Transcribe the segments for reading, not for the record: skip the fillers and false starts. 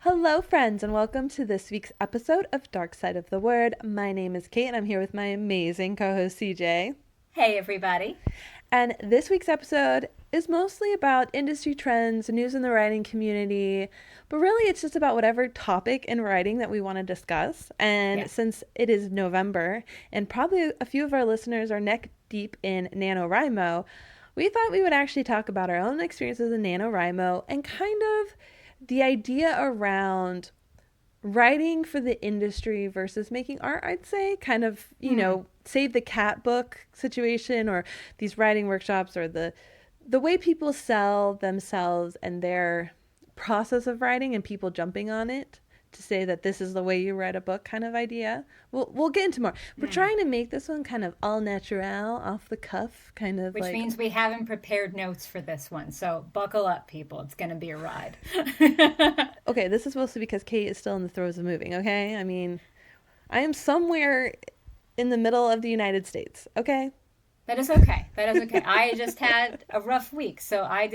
Hello, friends, and welcome to this week's episode of Dark Side of the Word. My name is Kate, and I'm here with my amazing co-host CJ. Hey, everybody. And this week's episode is mostly about industry trends, news in the writing community, but really it's just about whatever topic in writing that we want to discuss. And Yeah. since it is November, and probably a few of our listeners are neck deep in NaNoWriMo, we thought we would actually talk about our own experiences in NaNoWriMo and kind of the idea around writing for the industry versus making art, I'd say, kind of, save the cat book situation or these writing workshops or the way people sell themselves and their process of writing and people jumping on it to say that this is the way you write a book kind of idea. We'll get into more. We're trying to make this one kind of all natural, off the cuff, kind of Which like means we haven't prepared notes for this one. So buckle up, people. It's going to be a ride. okay, this is mostly because Kate is still in the throes of moving, okay? I mean, I am somewhere in the middle of the United States, okay? That is okay. That is okay. I just had a rough week, so I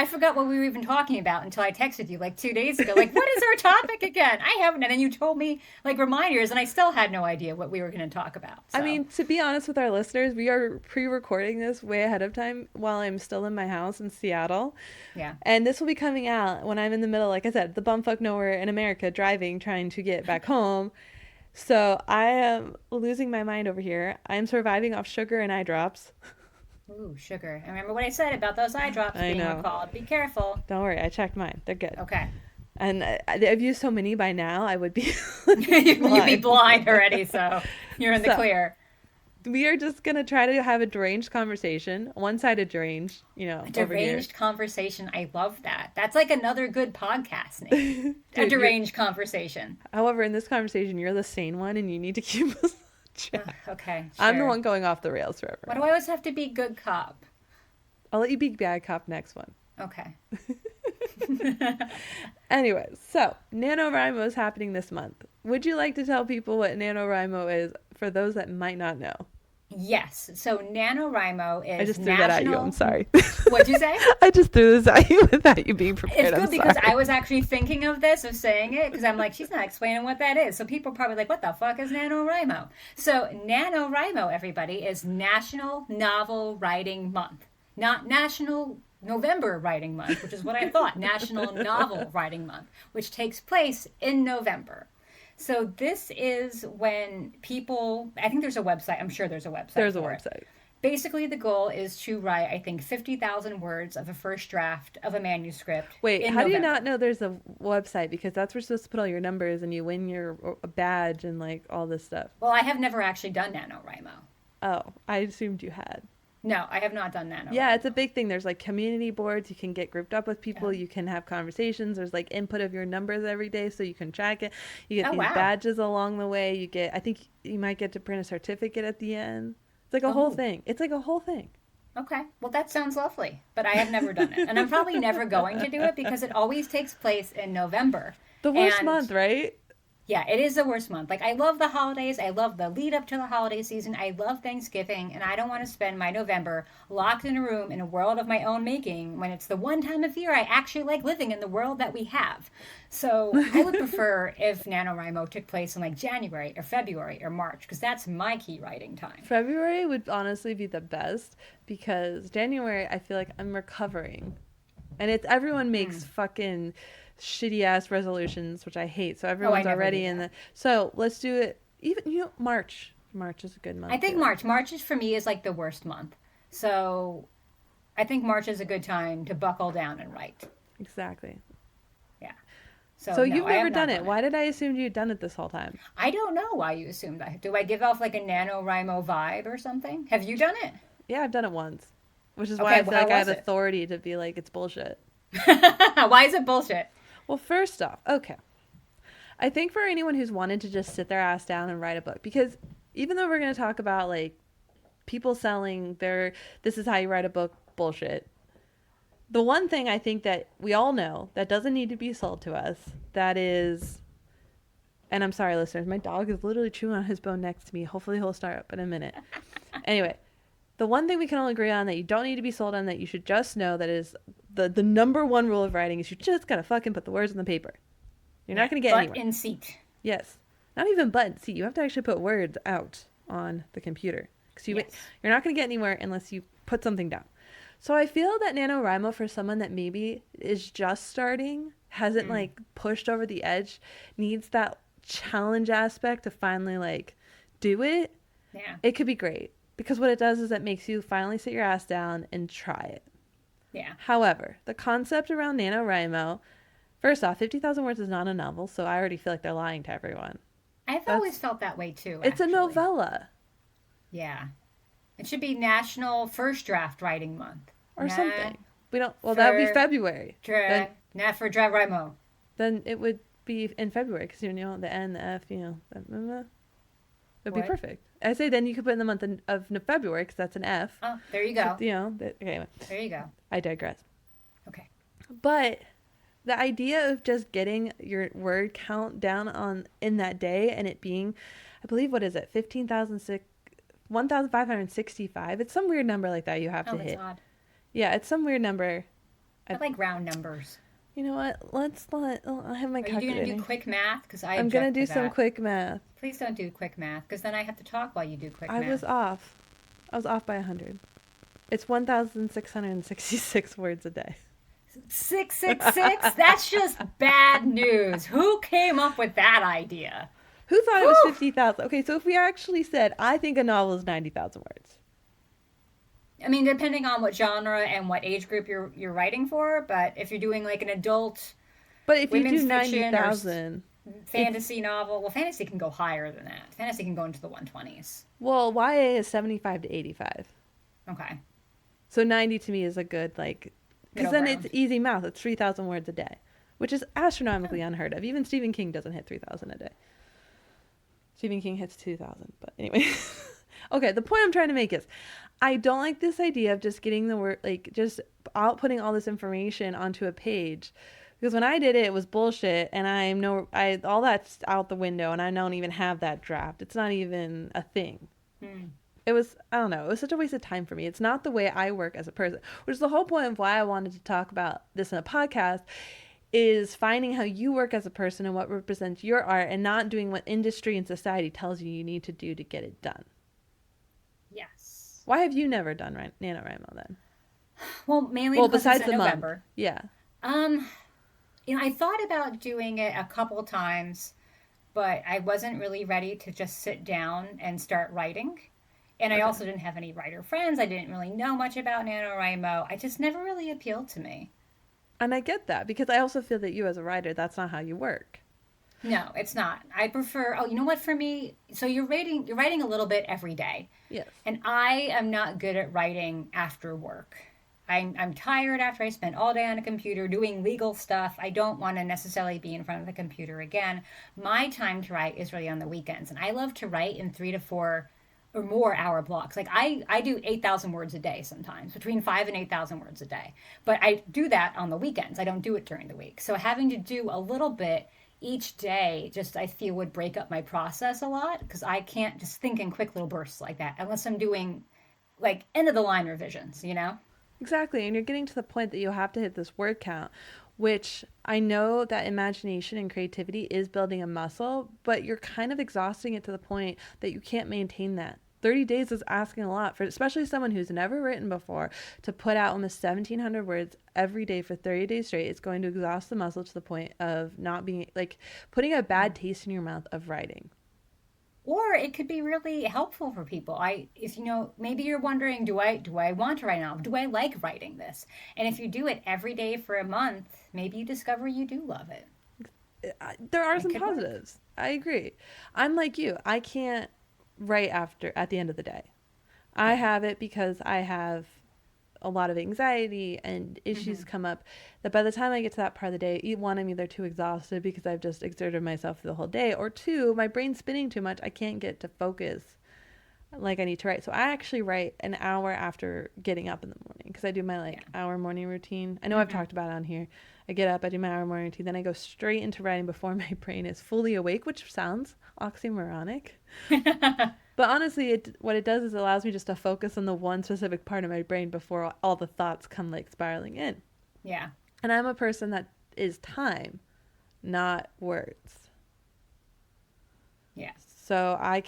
forgot what we were even talking about until I texted you like 2 days ago. Like, what is our topic again? I haven't. And then you told me like reminders, and I still had no idea what we were going to talk about. So. I mean, to be honest with our listeners, we are pre-recording this way ahead of time while I'm still in my house in Seattle. Yeah. And this will be coming out when I'm in the middle, like I said, the bumfuck nowhere in America, driving, trying to get back home. So I am losing my mind over here. I'm surviving off sugar and eye drops. Ooh, sugar. I remember what I said about those eye drops being recalled. Be careful. Don't worry, I checked mine. They're good. Okay. And I've used so many by now, I would be You'd be blind already, so you're in the clear. We are just going to try to have a deranged conversation, one-sided deranged, A deranged conversation. I love that. That's like another good podcast name. Dude, a deranged conversation. However, in this conversation, you're the sane one and you need to keep us on track. Okay, sure. I'm the one going off the rails forever. Why do I always have to be good cop? I'll let you be bad cop next one. Okay. Anyways, so NaNoWriMo is happening this month. Would you like to tell people what NaNoWriMo is for those that might not know? Yes. So NaNoWriMo is I just threw that at you. I'm sorry. What'd you say? I just threw this at you without you being prepared. It's good because I was actually thinking of saying it, because I'm like, she's not explaining what that is. So people are probably like, what the fuck is NaNoWriMo? So NaNoWriMo, everybody, is National Novel Writing Month. Not National November Writing Month, which is what I thought. National Novel Writing Month, which takes place in November. So this is when people, I think there's a website. I'm sure there's a website. There's a website. Basically, the goal is to write, I think, 50,000 words of a first draft of a manuscript. Wait, how do you not know there's a website? Because that's where you're supposed to put all your numbers and you win your badge and like all this stuff. Well, I have never actually done NaNoWriMo. Oh, I assumed you had. No, I have not done NaNoWriMo. Yeah, it's a big thing. There's like community boards. You can get grouped up with people. Yeah. You can have conversations. There's like input of your numbers every day so you can track it. You get these badges along the way. I think you might get to print a certificate at the end. It's like a whole thing. It's like a whole thing. Okay. Well, that sounds lovely. But I have never done it. And I'm probably never going to do it because it always takes place in November. The worst month, right? Yeah, it is the worst month. Like, I love the holidays. I love the lead up to the holiday season. I love Thanksgiving. And I don't want to spend my November locked in a room in a world of my own making when it's the one time of year I actually like living in the world that we have. So I would prefer if NaNoWriMo took place in like January or February or March, because that's my key writing time. February would honestly be the best because January, I feel like I'm recovering. And everyone makes fucking shitty ass resolutions, which I hate. So everyone's already in the. So let's do it. Even March. March is a good month. I think March is for me is like the worst month. So I think March is a good time to buckle down and write. Exactly. Yeah. So you've never done it. Why did I assume you'd done it this whole time? I don't know why you assumed that. Do I give off like a NaNoWriMo vibe or something? Have you done it? Yeah, I've done it once. Which is why I feel like I have authority to be like, it's bullshit. Why is it bullshit? Well, first off, okay. I think for anyone who's wanted to just sit their ass down and write a book, because even though we're going to talk about like people selling this is how you write a book bullshit, the one thing I think that we all know that doesn't need to be sold to us, that is, and I'm sorry, listeners, my dog is literally chewing on his bone next to me. Hopefully he'll start up in a minute. Anyway, the one thing we can all agree on that you don't need to be sold on, that you should just know, that is the number one rule of writing, is you just got to fucking put the words on the paper. You're not going to get butt anywhere. in seat. Yes. Not even butt. See, you have to actually put words out on the computer. Because you're not going to get anywhere unless you put something down. So I feel that NaNoWriMo, for someone that maybe is just starting, hasn't like pushed over the edge, needs that challenge aspect to finally like do it. Yeah. It could be great. Because what it does is it makes you finally sit your ass down and try it. Yeah. However, the concept around NaNoWriMo, first off, 50,000 words is not a novel, so I already feel like they're lying to everyone. I've always felt that way too. It's a novella. Yeah. It should be National First Draft Writing Month. Or something. We don't. Well, that would be February. Not for NaNoWriMo. Then it would be in February because you know the N, the F, you know, it'd be perfect. I say then you could put in the month of February because that's an F. Oh, there you go. So, you know, anyway. There you go. I digress. Okay. But the idea of just getting your word count down in that day and it being, I believe, what is it, 1,565. It's some weird number like that you have to hit. Odd. Yeah, it's some weird number. I like round numbers. You know what? I have my calculator. Are you going to do quick math? Because I'm going to do some quick math. Please don't do quick math, because then I have to talk while you do quick math. I was off by 100. It's 1,666 words a day. 666? That's just bad news. Who came up with that idea? Who thought it was 50,000? Okay, so if we actually said, I think a novel is 90,000 words. I mean, depending on what genre and what age group you're writing for, but if you're doing like an adult, but if you do 90,000 fantasy novel, well, fantasy can go higher than that. Fantasy can go into the 120s. Well, YA is 75 to 85. Okay. So 90 to me is a good because then it's easy math. It's 3,000 words a day, which is astronomically unheard of. Even Stephen King doesn't hit 3,000 a day. Stephen King hits 2,000, but anyway. Okay, the point I'm trying to make is I don't like this idea of just getting the word, just outputting all this information onto a page. Because when I did it, it was bullshit, and all that's out the window, and I don't even have that draft. It's not even a thing. It was, I don't know, it was such a waste of time for me. It's not the way I work as a person, which is the whole point of why I wanted to talk about this in a podcast, is finding how you work as a person and what represents your art, and not doing what industry and society tells you need to do to get it done. Yes. Why have you never done NaNoWriMo then? Well, mainly because besides it's in November. Yeah. I thought about doing it a couple times, but I wasn't really ready to just sit down and start writing. And I also didn't have any writer friends. I didn't really know much about NaNoWriMo. I just never really appealed to me. And I get that, because I also feel that you as a writer, that's not how you work. No, it's not. I prefer, you know what, for me, so you're writing a little bit every day. Yes. And I am not good at writing after work. I'm tired after I spent all day on a computer doing legal stuff. I don't want to necessarily be in front of the computer again. My time to write is really on the weekends. And I love to write in 3 to 4 or more hour blocks. Like I do 8,000 words a day sometimes, between 5 and 8,000 words a day. But I do that on the weekends. I don't do it during the week. So having to do a little bit each day just, I feel, would break up my process a lot, because I can't just think in quick little bursts like that unless I'm doing like end of the line revisions, you know? Exactly. And you're getting to the point that you have to hit this word count, which I know that imagination and creativity is building a muscle, but you're kind of exhausting it to the point that you can't maintain that. 30 days is asking a lot for especially someone who's never written before to put out almost 1,700 words every day for 30 days straight. It's going to exhaust the muscle to the point of not being putting a bad taste in your mouth of writing. Or it could be really helpful for people. Maybe you're wondering, do I want to write a novel? Do I like writing this? And if you do it every day for a month, maybe you discover you do love it. There are some positives. I agree. I'm like you. I can't write at the end of the day. I have it because I have a lot of anxiety and issues come up that by the time I get to that part of the day, one, I'm either too exhausted because I've just exerted myself the whole day, or two, my brain's spinning too much. I can't get to focus like I need to write. So I actually write an hour after getting up in the morning, because I do my hour morning routine. I know I've talked about it on here. I get up, I do my hour morning routine, then I go straight into writing before my brain is fully awake, which sounds oxymoronic. But honestly, what it does is it allows me just to focus on the one specific part of my brain before all the thoughts come spiraling in. Yeah. And I'm a person that is time. not words. Yeah. So I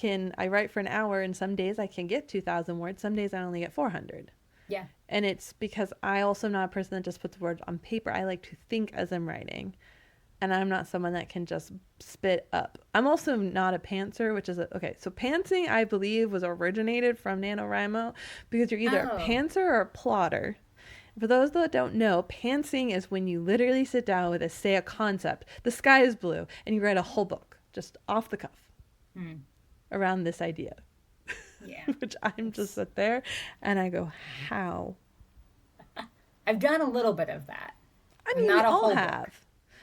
write for an hour, and some days I can get 2,000 words. Some days I only get 400. Yeah. And it's because I also am not a person that just puts words on paper. I like to think as I'm writing. And I'm not someone that can just spit up. I'm also not a pantser, which is okay. So pantsing, I believe, was originated from NaNoWriMo because you're either a Oh. pantser or a plotter. For those that don't know, pantsing is when you literally sit down with say a concept. The sky is blue, and you write a whole book just off the cuff around this idea. Yeah. Which I'm just sit there and I go, how? I've done a little bit of that. I mean, we Not a all whole have. book.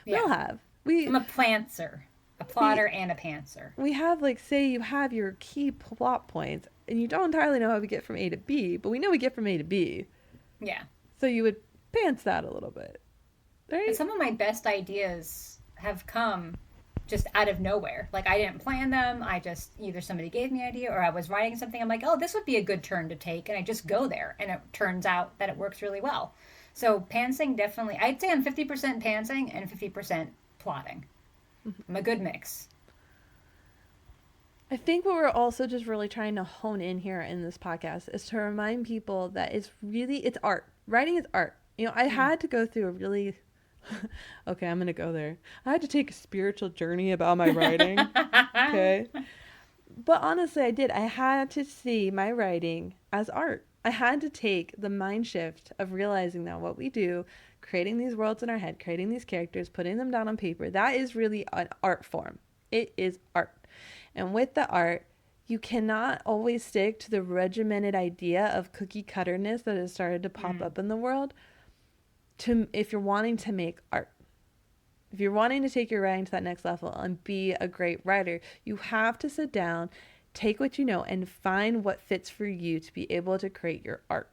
We all Yeah. have. We I'm a plantser, a plotter and a pantser. we have like say you have your key plot points and you don't entirely know how we get from A to B, but we know we get from A to B. Yeah. So you would pants that a little bit. Right? And some of my best ideas have come just out of nowhere. Like I didn't plan them. I just either somebody gave me an idea or I was writing something. I'm like, oh, this would be a good turn to take, and I just go there, and it turns out that it works really well. So pantsing definitely. I'd say I'm 50% pantsing and 50% plotting. I'm a good mix. I think what we're also just really trying to hone in here in this podcast is to remind people that it's art. Writing is art. You know, I had to go through a really okay, I'm going to go there. I had to take a spiritual journey about my writing. Okay. But honestly, I did. I had to see my writing as art. I had to take the mind shift of realizing that what we do, creating these worlds in our head, creating these characters, putting them down on paper, that is really an art form. It is art. And with the art, you cannot always stick to the regimented idea of cookie cutterness that has started to pop up in the world if you're wanting to make art. If you're wanting to take your writing to that next level and be a great writer, you have to sit down, take what you know, and find what fits for you to be able to create your art.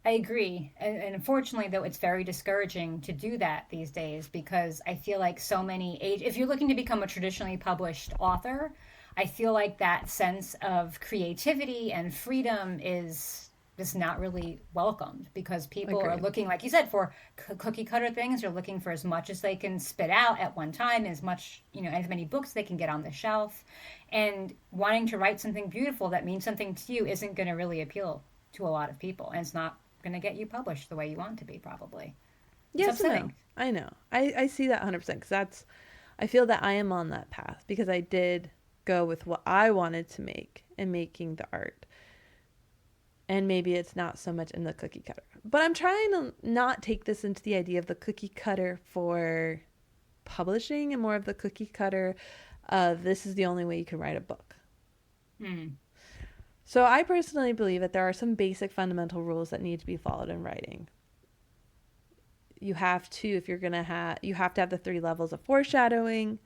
I agree. And unfortunately, though, it's very discouraging to do that these days because I feel like so many if you're looking to become a traditionally published author, I feel like that sense of creativity and freedom is just not really welcomed because people are Agreed. looking, like you said, for cookie cutter things. They're looking for as much as they can spit out at one time, as much, as many books they can get on the shelf. And wanting to write something beautiful that means something to you isn't going to really appeal to a lot of people. And it's not going to get you published the way you want to be, probably. It's Yes and no. upsetting. I know. I see that 100% because I feel that I am on that path because I did go with what I wanted to make and making the art. And maybe it's not so much in the cookie cutter. But I'm trying to not take this into the idea of the cookie cutter for publishing and more of the cookie cutter of this is the only way you can write a book. So I personally believe that there are some basic fundamental rules that need to be followed in writing. You have to, if you're going to you have to have the 3 levels of foreshadowing.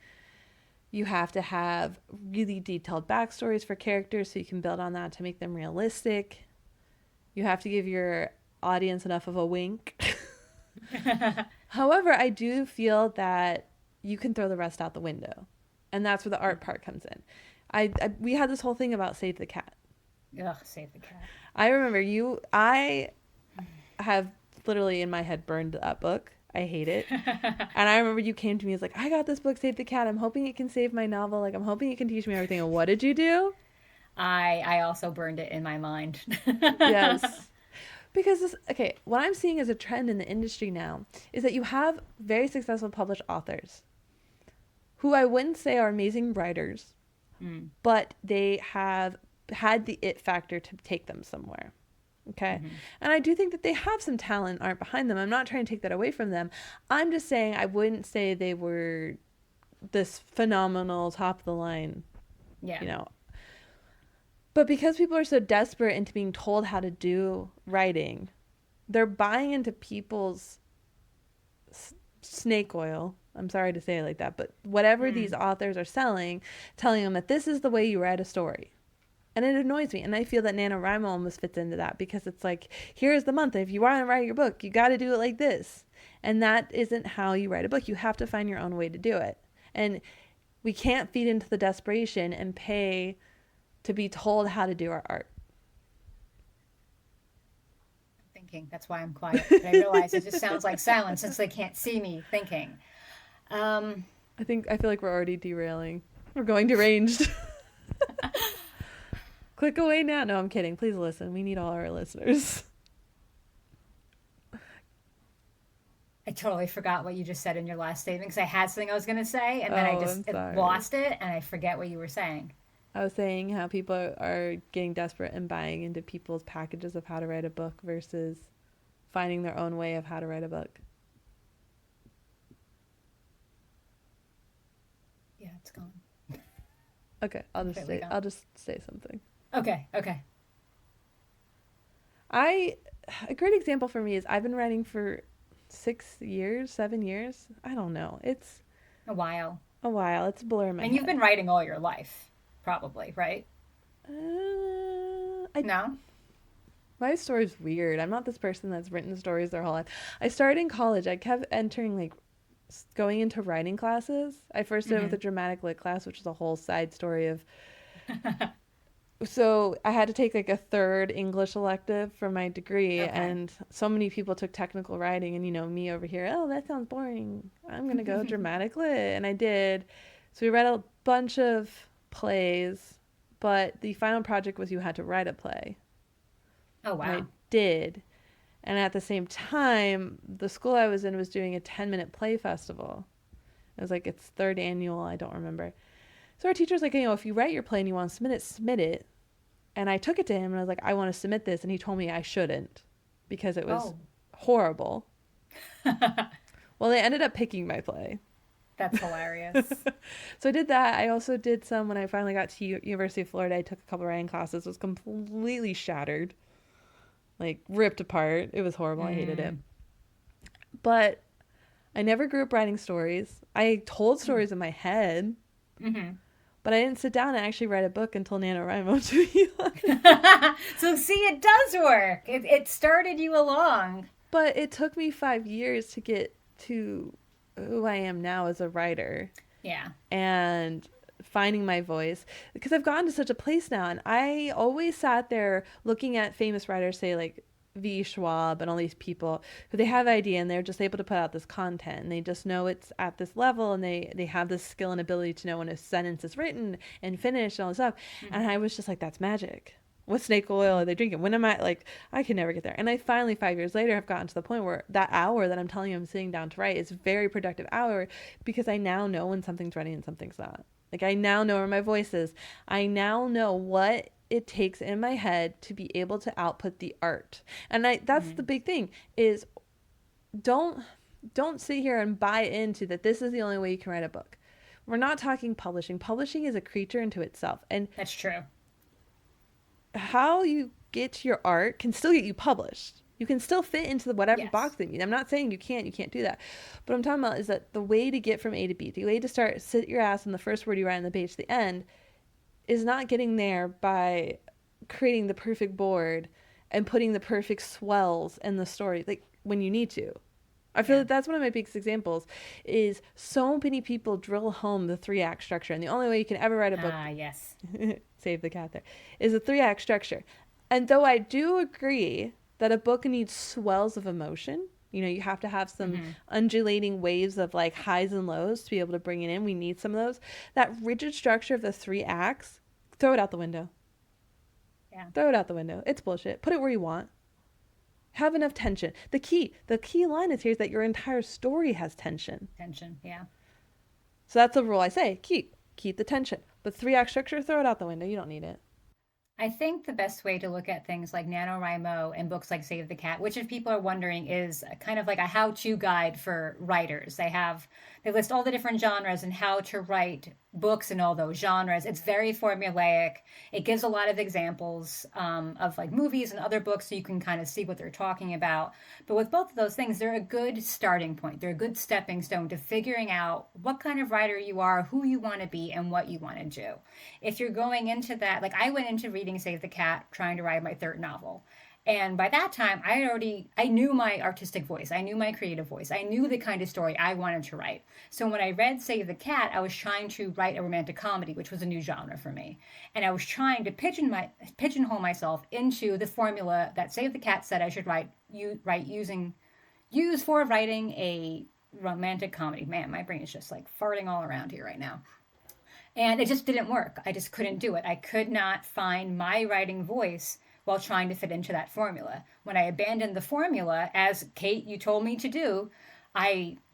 You have to have really detailed backstories for characters so you can build on that to make them realistic. You have to give your audience enough of a wink. However, I do feel that you can throw the rest out the window. And that's where the art part comes in. We had this whole thing about Save the Cat. Ugh, save the cat. I remember I have literally in my head burned that book. I hate it. And I remember you came to me as like, I got this book, Save the Cat. I'm hoping it can save my novel. Like, I'm hoping it can teach me everything. And what did you do? I also burned it in my mind. Yes. Because what I'm seeing as a trend in the industry now is that you have very successful published authors who I wouldn't say are amazing writers, but they have had the it factor to take them somewhere. Okay. And I do think that they have some talent art behind them. I'm not trying to take that away from them. I'm just saying I wouldn't say they were this phenomenal top of the line, Yeah. But because people are so desperate into being told how to do writing, they're buying into people's snake oil. I'm sorry to say it like that, but whatever these authors are selling, telling them that this is the way you write a story. And it annoys me. And I feel that NaNoWriMo almost fits into that because it's like, here's the month. If you want to write your book, you got to do it like this. And that isn't how you write a book. You have to find your own way to do it. And we can't feed into the desperation and pay to be told how to do our art. Thinking. That's why I'm quiet. But I realize it just sounds like silence since they can't see me thinking. Um, I feel like we're already derailing. We're going deranged. Click away now. No, I'm kidding. Please listen. We need all our listeners. I totally forgot what you just said in your last statement because I had something I was going to say and then I Oh, just I'm sorry. lost it and I forget what you were saying. I was saying how people are getting desperate and buying into people's packages of how to write a book versus finding their own way of how to write a book. Yeah, it's gone. Okay, Completely gone. I'll just say something. Okay, okay. I A great example for me is I've been writing for 6 years, 7 years. I don't know. It's A while. a while. It's a blur in my And you've head. been writing all your life, probably, right? I No? My story's weird. I'm not this person that's written stories their whole life. I started in college. I kept entering like going into writing classes. I first did it with a Mm-hmm. dramatic lit class, which is a whole side story of. So I had to take like a third English elective for my degree, Okay. and so many people took technical writing, and me over here. Oh, that sounds boring. I'm gonna go dramatic lit, and I did. So we read a bunch of plays, but the final project was you had to write a play, Oh, and I wow. did. And at the same time, the school I was in was doing a 10-minute play festival. It was like its third annual, I don't remember. So our teacher's like, if you write your play and you want to submit it. And I took it to him and I was like, I want to submit this. And he told me I shouldn't because it was Oh. horrible. Well, they ended up picking my play. That's hilarious. So I did that. I also did some when I finally got to University of Florida. I took a couple writing classes, was completely shattered, like ripped apart. It was horrible. I hated it. Mm. But I never grew up writing stories. I told stories in my head, Mm-hmm. but I didn't sit down and actually write a book until NaNoWriMo, to be honest. So, see, it does work. It started you along. But it took me 5 years to get to who I am now as a writer Yeah. and finding my voice because I've gotten to such a place now. And I always sat there looking at famous writers, say like V. Schwab and all these people who they have idea and they're just able to put out this content and they just know it's at this level and they have this skill and ability to know when a sentence is written and finished and all this stuff. Mm-hmm. And I was just like, that's magic. What snake oil are they drinking? When am I like, I can never get there. And I finally, 5 years later, have gotten to the point where that hour that I'm telling you I'm sitting down to write is a very productive hour because I now know when something's ready and something's not. Like I now know where my voice is. I now know what it takes in my head to be able to output the art. And that's the Mm-hmm. big thing is don't don't sit here and buy into that this is the only way you can write a book. We're not talking publishing. Publishing is a creature into itself. And That's true. how you get your art can still get you published. You can still fit into whatever Yes. box they need. I'm not saying you can't do that. But I'm talking about is that the way to get from A to B, the way to start, sit your ass on the first word you write on the page to the end, is not getting there by creating the perfect board and putting the perfect swells in the story, like when you need to. I feel Yeah. that that's one of my biggest examples is so many people drill home the 3-act structure. And the only way you can ever write a book Ah, yes. save the cat there, is a 3-act structure. And though I do agree that a book needs swells of emotion, you have to have some Mm-hmm. undulating waves of like highs and lows to be able to bring it in. We need some of those. That rigid structure of the 3 acts, throw it out the window. Yeah. Throw it out the window. It's bullshit. Put it where you want. Have enough tension. The key line is here is that your entire story has tension. Tension. Yeah. So that's the rule I say. Keep the tension. But 3-act structure, throw it out the window. You don't need it. I think the best way to look at things like NaNoWriMo and books like Save the Cat, which if people are wondering is kind of like a how-to guide for writers. They list all the different genres and how to write books in all those genres. It's very formulaic. It gives a lot of examples of like movies and other books so you can kind of see what they're talking about. But with both of those things, they're a good starting point. They're a good stepping stone to figuring out what kind of writer you are, who you want to be, and what you want to do. If you're going into that, like I went into reading Save the Cat trying to write my third novel. And by that time, I knew my artistic voice. I knew my creative voice. I knew the kind of story I wanted to write. So when I read Save the Cat, I was trying to write a romantic comedy, which was a new genre for me. And I was trying to pigeonhole myself into the formula that Save the Cat said I should use for writing a romantic comedy. Man, my brain is just like farting all around here right now. And it just didn't work. I just couldn't do it. I could not find my writing voice while trying to fit into that formula. When I abandoned the formula, as Kate, you told me to do,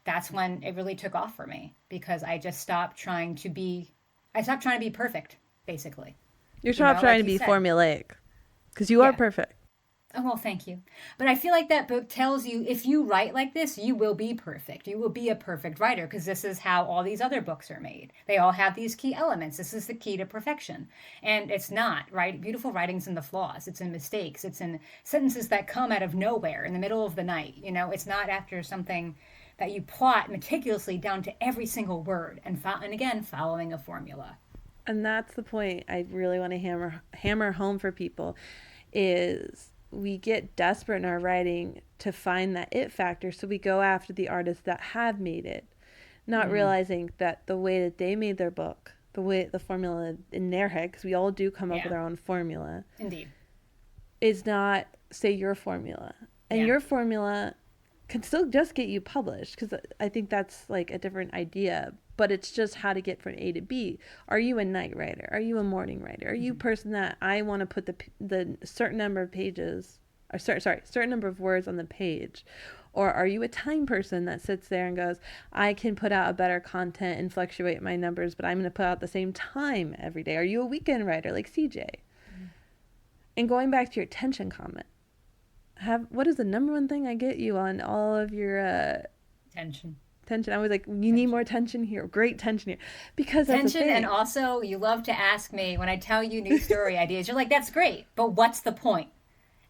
that's when it really took off for me, because I just stopped trying to be perfect, basically. You stopped trying to be formulaic, because you are perfect. Oh, well, thank you. But I feel like that book tells you, if you write like this, you will be perfect. You will be a perfect writer, because this is how all these other books are made. They all have these key elements. This is the key to perfection. And it's not, right? Beautiful writing's in the flaws. It's in mistakes. It's in sentences that come out of nowhere in the middle of the night. You know, it's not after something that you plot meticulously down to every single word, and again, following a formula. And that's the point I really want to hammer home for people, is we get desperate in our writing to find that it factor, so we go after the artists that have made it, not realizing that the way that they made their book, the formula in their head, because we all do come up with our own formula. Indeed. Is not, say, your formula. And your formula can still just get you published, because I think that's like a different idea, but it's just how to get from A to B. Are you a night writer? Are you a morning writer? Are you a person that I want to put the certain number of pages, or certain number of words on the page? Or are you a time person that sits there and goes, I can put out a better content and fluctuate my numbers, but I'm going to put out the same time every day? Are you a weekend writer like CJ? And going back to your tension comment, what is the number one thing I get you on all of your tension? I was like, you need more tension here. Great tension here. Because that's tension, and also you love to ask me when I tell you new story ideas, you're like, that's great, but what's the point?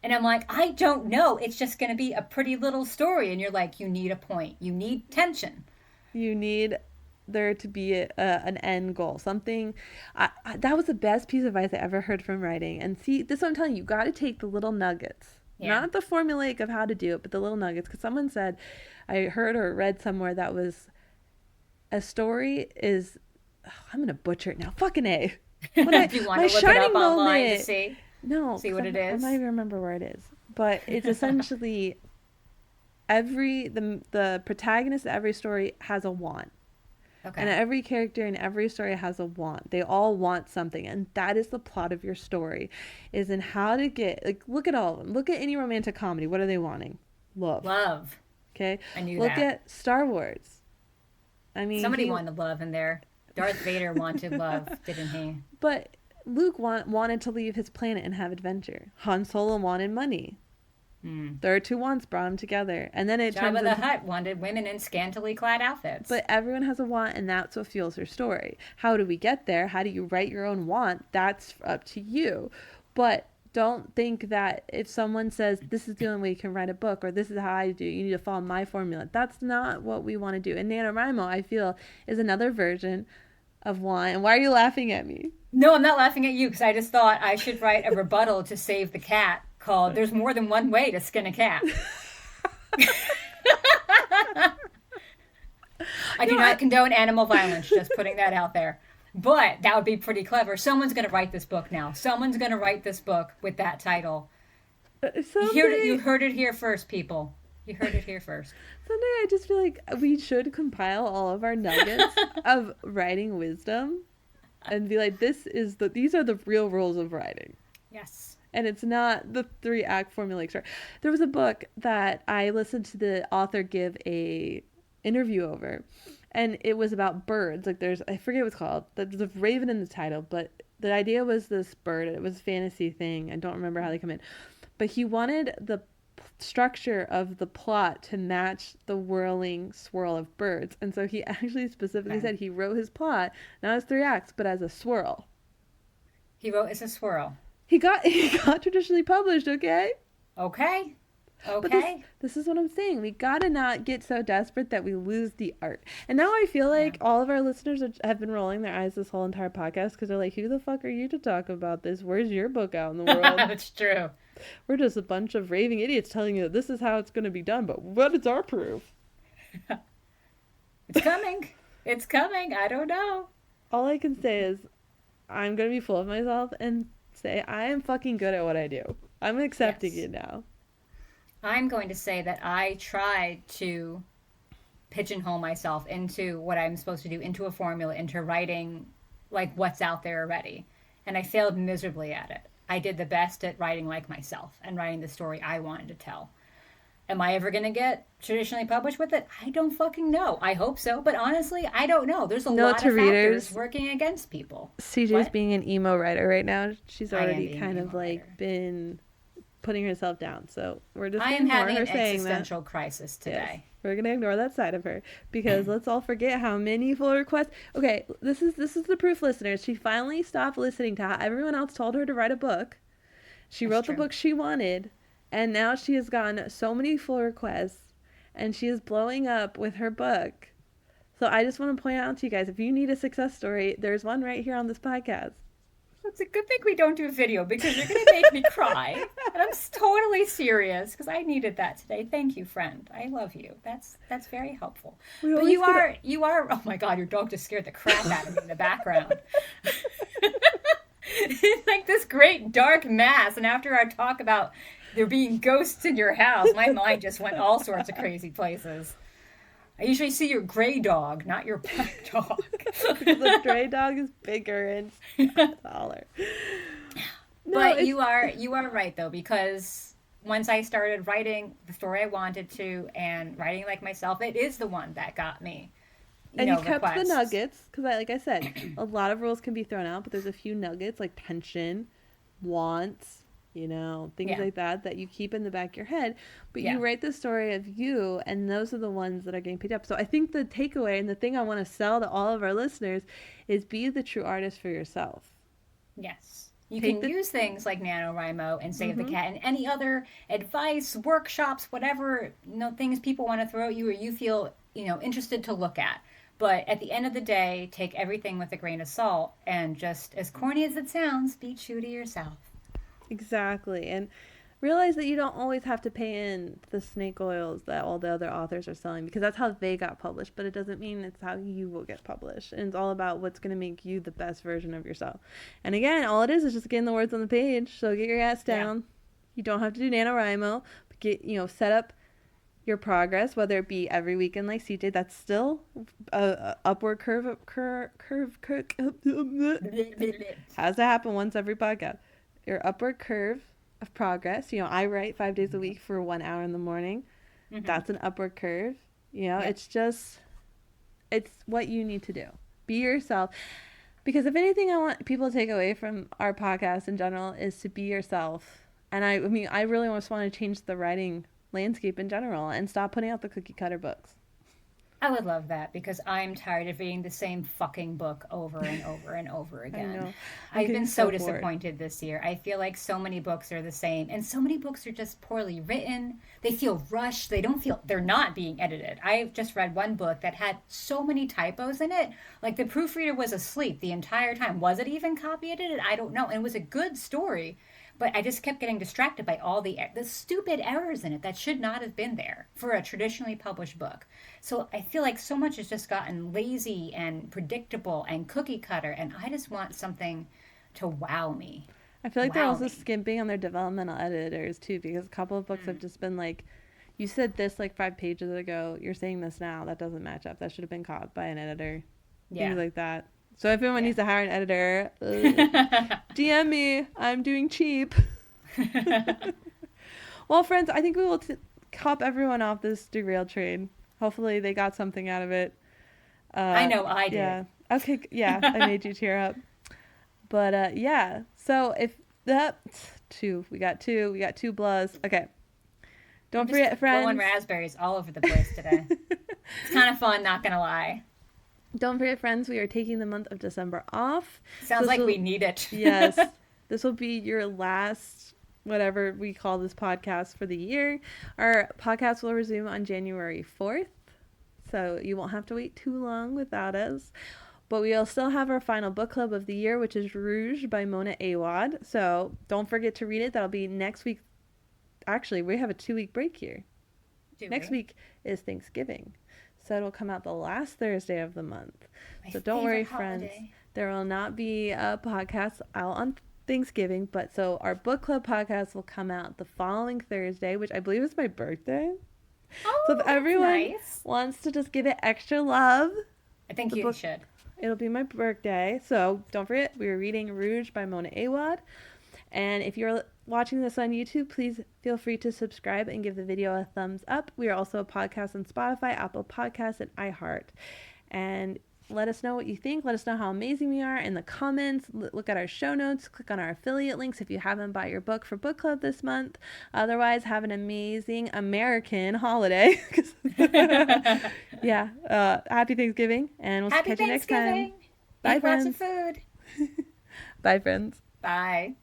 And I'm like, I don't know. It's just going to be a pretty little story. And you're like, you need a point. You need tension. You need there to be an end goal. Something. That was the best piece of advice I ever heard from writing. And see, this is what I'm telling you. You got to take the little nuggets. Yeah. Not the formulaic of how to do it, but the little nuggets. Because someone said, I heard or read somewhere that was, a story is, I'm going to butcher it now. Fucking A. Do you want to look it up online to see? No. See what it is? I don't even remember where it is. But it's essentially the protagonist of every story has a want. Okay. And every character in every story has a want. They all want something. And that is the plot of your story, is in how to get, like, look at all of them. Look at any romantic comedy. What are they wanting? Love. Okay? I knew Look that. at Star Wars. I mean, somebody wanted love in there. Darth Vader wanted love, didn't he? But Luke wanted to leave his planet and have adventure. Han Solo wanted money. Their two wants brought them together, and then Jabba the Hutt wanted women in scantily clad outfits. But everyone has a want, and that's what fuels their story. How do we get there? How do you write your own want? That's up to you. But don't think that if someone says this is the only way you can write a book, or this is how I do, you need to follow my formula. That's not what we want to do. And NaNoWriMo, I feel, is another version of want. And why are you laughing at me? No, I'm not laughing at you, because I just thought I should write a rebuttal to save the cat called There's More Than One Way to Skin a Cat. I do not condone animal violence, just putting that out there. But that would be pretty clever. Someone's going to write this book now. Someone's going to write this book with that title. You heard it here first, people. You heard it here first. Someday I just feel like we should compile all of our nuggets of writing wisdom and be like, these are the real rules of writing. Yes. And it's not the 3-act formulaic story. There was a book that I listened to the author give a interview over, and it was about birds. Like, I forget what it's called. There's a raven in the title, but the idea was this bird. It was a fantasy thing. I don't remember how they come in. But he wanted the structure of the plot to match the whirling swirl of birds. And so he actually specifically said he wrote his plot, not as 3 acts, but as a swirl. He wrote as a swirl. He got traditionally published, okay? Okay. But this is what I'm saying. We gotta not get so desperate that we lose the art. And now I feel like all of our listeners have been rolling their eyes this whole entire podcast, because they're like, who the fuck are you to talk about this? Where's your book out in the world? That's true. We're just a bunch of raving idiots telling you that this is how it's going to be done, but what is our proof? It's coming. It's coming. I don't know. All I can say is I'm going to be full of myself and say I am fucking good at what I do. I'm accepting it now. I'm going to say that I tried to pigeonhole myself into what I'm supposed to do, into a formula, into writing like what's out there already. And I failed miserably at it. I did the best at writing like myself and writing the story I wanted to tell. Am I ever going to get traditionally published with it? I don't fucking know. I hope so, but honestly, I don't know. There's a lot of factors working against people. CJ's being an emo writer right now. She's already kind of like writer. Been putting herself down. So we're just I going am to ignore having her an saying existential that. crisis today. Yes, we're going to ignore that side of her because let's all forget how many full requests. Okay, this is the proof, listeners. She finally stopped listening to how everyone else told her to write a book. She wrote the book she wanted, and now she has gotten so many full requests, and she is blowing up with her book. So I just want to point out to you guys, if you need a success story, there's one right here on this podcast. It's a good thing we don't do a video because you're going to make me cry. And I'm totally serious because I needed that today. Thank you, friend. I love you. That's very helpful. But you are, oh my God, your dog just scared the crap out of me in the background. It's like this great dark mass, and after our talk about there being ghosts in your house, my mind just went all sorts of crazy places. I usually see your gray dog, not your black dog. The gray dog is bigger and taller. But you are right though, because once I started writing the story I wanted to and writing like myself, it is the one that got me. And you kept the nuggets, because like I said, a lot of rules can be thrown out, but there's a few nuggets like tension, wants, things like that you keep in the back of your head. But you write the story of you, and those are the ones that are getting picked up. So I think the takeaway and the thing I want to sell to all of our listeners is be the true artist for yourself. Yes. You can use things like NaNoWriMo and Save the Cat and any other advice, workshops, whatever things people want to throw at you or you feel interested to look at. But at the end of the day, take everything with a grain of salt and just, as corny as it sounds, be true to yourself. Exactly. And realize that you don't always have to pay in the snake oils that all the other authors are selling, because that's how they got published, but it doesn't mean it's how you will get published. And it's all about what's going to make you the best version of yourself. And again, all it is just getting the words on the page. So get your ass down. You don't have to do NaNoWriMo, but get, set up your progress, whether it be every weekend like CJ, that's still a upward curve. Has to happen once every podcast. Your upward curve of progress. I write 5 days a week for 1 hour in the morning. That's an upward curve. It's what you need to do. Be yourself. Because if anything I want people to take away from our podcast in general is to be yourself. And I really just want to change the writing landscape in general and stop putting out the cookie cutter books. I would love that, because I'm tired of reading the same fucking book over and over and over again. I know. I've been so disappointed this year. I feel like so many books are the same, and so many books are just poorly written. They feel rushed. They're not being edited. I just read one book that had so many typos in it. Like the proofreader was asleep the entire time. Was it even copy edited? I don't know. And it was a good story. But I just kept getting distracted by all the stupid errors in it that should not have been there for a traditionally published book. So I feel like so much has just gotten lazy and predictable and cookie cutter, and I just want something to wow me. I feel like they're also skimping on their developmental editors too, because a couple of books have just been like, you said this like 5 pages ago, you're saying this now, that doesn't match up. That should have been caught by an editor. Things like that. So if anyone needs to hire an editor, DM me. I'm doing cheap. Well, friends, I think we will cop everyone off this derailed train. Hopefully they got something out of it. I know I did. Yeah. Okay. Yeah, I made you tear up. But so if that we got two blahs. Okay. Don't forget, friends. Blowing raspberries all over the place today. It's kind of fun, not gonna lie. Don't forget, friends, we are taking the month of December off. Sounds like we need it. Yes. This will be your last, whatever we call this podcast for the year. Our podcast will resume on January 4th. So you won't have to wait too long without us. But we'll still have our final book club of the year, which is Rouge by Mona Awad. So don't forget to read it. That'll be next week. Actually, we have a 2-week break here. Next week is Thanksgiving. So it'll come out the last Thursday of the month. So don't worry, friends. There will not be a podcast out on Thanksgiving. So our book club podcast will come out the following Thursday, which I believe is my birthday. Oh, So if that's everyone nice. wants to just give it extra love, I think the you book, should. it'll be my birthday. So don't forget, we were reading Rouge by Mona Awad. And if you're watching this on YouTube, please feel free to subscribe and give the video a thumbs up. We are also a podcast on Spotify, Apple Podcasts, and iHeart. And let us know what you think. Let us know how amazing we are in the comments. Look at our show notes. Click on our affiliate links if you haven't bought your book for book club this month. Otherwise, have an amazing American holiday. Yeah. Happy Thanksgiving. And we'll Happy catch you next time. Thanksgiving. Bye, Eat lots of friends. food. Bye, friends. Bye.